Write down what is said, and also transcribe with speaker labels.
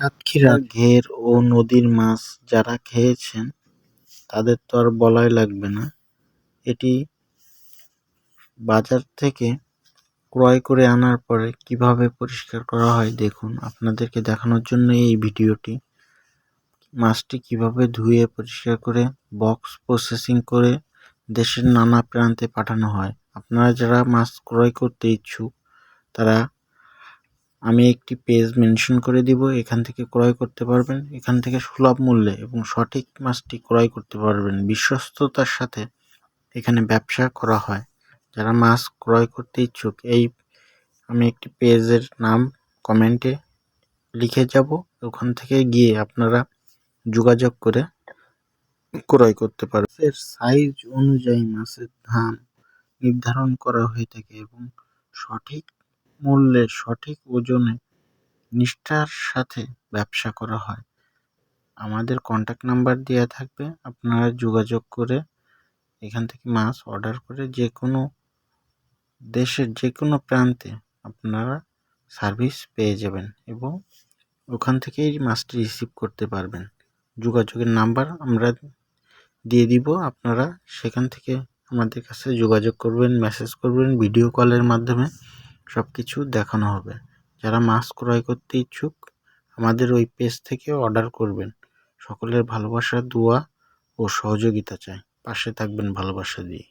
Speaker 1: সাতক্ষীরা ঘের ও নদীর মাছ যারা খেয়েছেন তাদের তো আর বলাই লাগবে না। এটি বাজার থেকে ক্রয় করে আনার পরে কিভাবে পরিষ্কার করা হয় দেখুন, আপনাদেরকে দেখানোর জন্য এই ভিডিওটি। মাছটি কিভাবে ধুয়ে পরিষ্কার করে বক্স প্রসেসিং করে দেশের নানা প্রান্তে পাঠানো হয়। আপনারা যারা মাছ ক্রয় করতে ইচ্ছুক তারা আমি একটি পেজ মেনশন করে দিব, এখান থেকে ক্রয় করতে পারবেন। এখান থেকে সুলভ মূল্যে এবং সঠিক মাছটি ক্রয় করতে পারবেন। বিশ্বস্ততার সাথে এখানে ব্যবসা করা হয়। যারা মাছ ক্রয় করতে ইচ্ছুক আমি একটি পেজের নাম কমেন্টে লিখে যাব, ওখান থেকে গিয়ে আপনারা যোগাযোগ করে ক্রয় করতে পারবেন। এর সাইজ অনুযায়ী মাছের দাম নির্ধারণ করা হয়ে থাকে এবং সঠিক মূল্যে সঠিক ওজনে নিষ্ঠার সাথে ব্যবসা করা হয়। আমাদের কন্ট্যাক্ট নাম্বার দেওয়া থাকবে, আপনারা যোগাযোগ করে এখান থেকে মাছ অর্ডার করে যে কোনো দেশের যে কোনো প্রান্তে আপনারা সার্ভিস পেয়ে যাবেন এবং ওখান থেকেই মাছটি রিসিভ করতে পারবেন। যোগাযোগের নাম্বার আমরা দিয়ে দিব, আপনারা সেখান থেকে আমাদের কাছে যোগাযোগ করবেন, মেসেজ করবেন, ভিডিও কলের মাধ্যমে সব কিছু দেখানো হবে। যারা মাছ ক্রয় করতে ইচ্ছুক আমাদের ওই পেজ থেকে অর্ডার করবেন। সকলের ভালোবাসা, দোয়া ও সহযোগিতা চাই। পাশে থাকবেন ভালোবাসা দিয়ে।